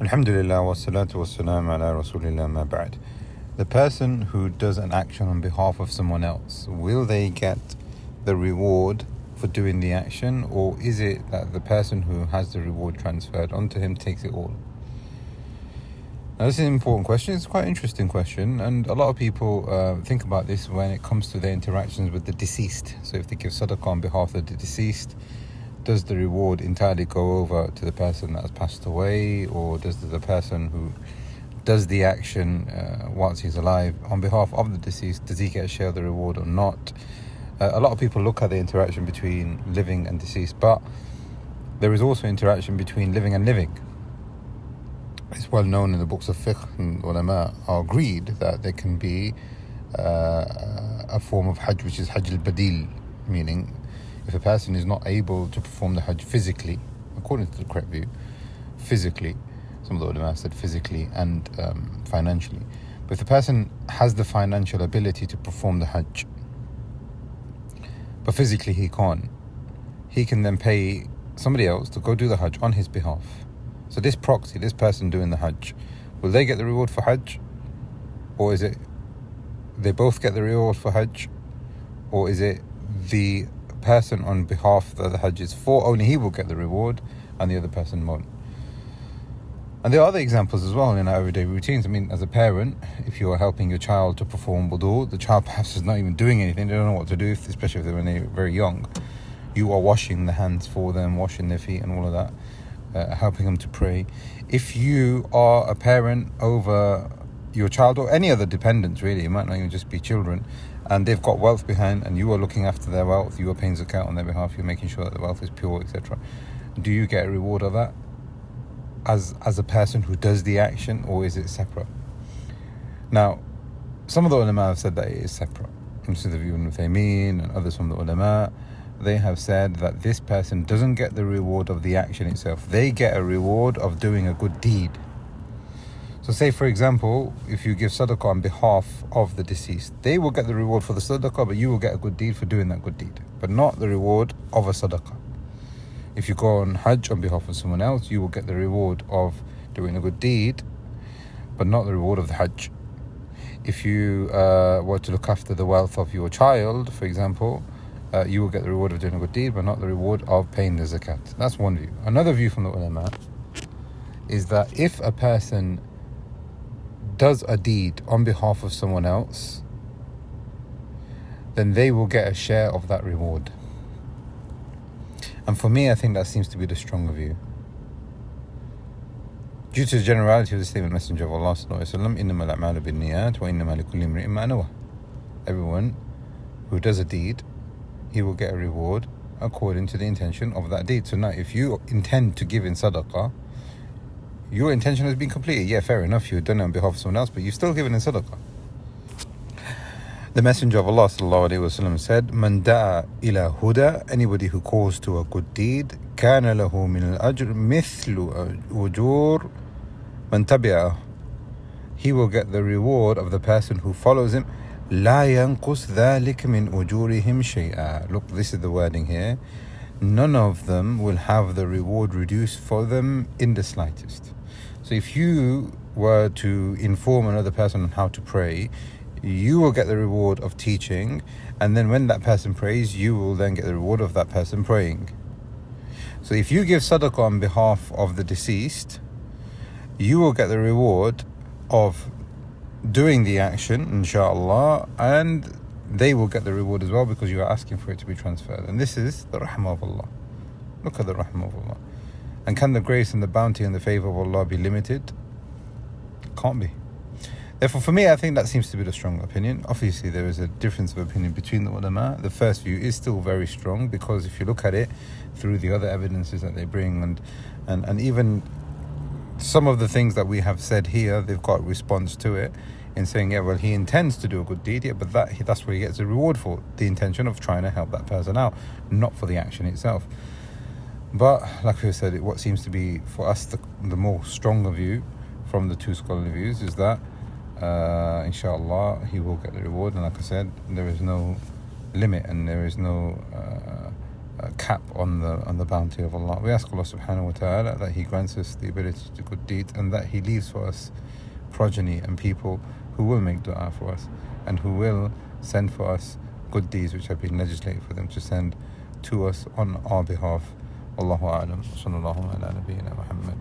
Alhamdulillah wa salatu wa salam ala rasulillah ma ba'd. The person who does an action on behalf of someone else, will they get the reward for doing the action, or is it that the person who has the reward transferred onto him takes it all? Now this is an important question. It's quite an interesting question, and a lot of people think about this when it comes to their interactions with the deceased. So if they give sadaqah on behalf of the deceased, does the reward entirely go over to the person that has passed away, or does the person who does the action whilst he's alive on behalf of the deceased, does he get a share of the reward or not? A lot of people look at the interaction between living and deceased, but there is also interaction between living and living. It's well known in the books of fiqh, and ulama are agreed that there can be a form of hajj which is hajj al-badil, meaning if a person is not able to perform the hajj physically, according to the correct view, physically, some of the ulama said physically and financially, but if the person has the financial ability to perform the hajj, but physically he can't, he can then pay somebody else to go do the hajj on his behalf. So this proxy, this person doing the hajj, will they get the reward for hajj? Or is it they both get the reward for hajj? Or is it the person on behalf that the hajj is for, only he will get the reward and the other person won't? And there are other examples as well in our everyday routines. I mean, as a parent, if you are helping your child to perform wudu, the child perhaps is not even doing anything, they don't know what to do, especially when they're very young. You are washing the hands for them, washing their feet and all of that, helping them to pray. If you are a parent over your child or any other dependents, really, it might not even just be children, and they've got wealth behind, and you are looking after their wealth, you are paying zakat on their behalf, you're making sure that the wealth is pure, etc. Do you get a reward of that as a person who does the action, or is it separate? Now, some of the ulama have said that it is separate. This is the view of Ibn Uthaymeen and others from the ulama. They have said that this person doesn't get the reward of the action itself. They get a reward of doing a good deed. So say, for example, if you give sadaqah on behalf of the deceased, they will get the reward for the sadaqah, but you will get a good deed for doing that good deed, but not the reward of a sadaqah. If you go on hajj on behalf of someone else, you will get the reward of doing a good deed, but not the reward of the hajj. If you were to look after the wealth of your child, for example, you will get the reward of doing a good deed, but not the reward of paying the zakat. That's one view. Another view from the ulama is that if a person does a deed on behalf of someone else, then they will get a share of that reward. And for me, I think that seems to be the stronger view, due to the generality of the statement Messenger of Allah sallallahu alaihi wasallam, إِنَّمَا الْأَعْمَالُ بِالنِّيَّاتِ وَإِنَّمَا لِكُلِّ امْرِئٍ مَا نَوَى. Everyone who does a deed, he will get a reward according to the intention of that deed. So now, if you intend to give in sadaqah, your intention has been completed. Yeah, fair enough, you've done it on behalf of someone else, but you've still given in sadaqah. The Messenger of Allah sallallahu alaihi wasallam said, "Man da'a ila huda," anybody who calls to a good deed, kana lahu min al-ajr mithlu ujur man tabi'ah. He will get the reward of the person who follows him. La yanqus dhalika min ujurihim shay'a. Look, this is the wording here. None of them will have the reward reduced for them in the slightest. So if you were to inform another person on how to pray, you will get the reward of teaching, and then when that person prays, you will then get the reward of that person praying. So if you give sadaqah on behalf of the deceased, you will get the reward of doing the action, inshallah, and they will get the reward as well, because you are asking for it to be transferred. And this is the rahmah of Allah. Look at the rahmah of Allah. And can the grace and the bounty and the favor of Allah be limited? Can't be. Therefore, for me, I think that seems to be the strong opinion. Obviously, there is a difference of opinion between the ulama. The first view is still very strong, because if you look at it through the other evidences that they bring, and even some of the things that we have said here, they've got a response to it in saying, yeah, well, he intends to do a good deed, yeah, but that's where he gets a reward for, the intention of trying to help that person out, not for the action itself. But like we said, what seems to be for us the more stronger view from the two scholarly views is that inshallah he will get the reward. And like I said, there is no limit and there is no cap on the bounty of Allah. We ask Allah subhanahu wa ta'ala that He grants us the ability to do good deeds, and that He leaves for us progeny and people who will make dua for us and who will send for us good deeds which have been legislated for them to send to us on our behalf. Wallahu a'lam. Sallallahu ala nabiyyina Muhammad.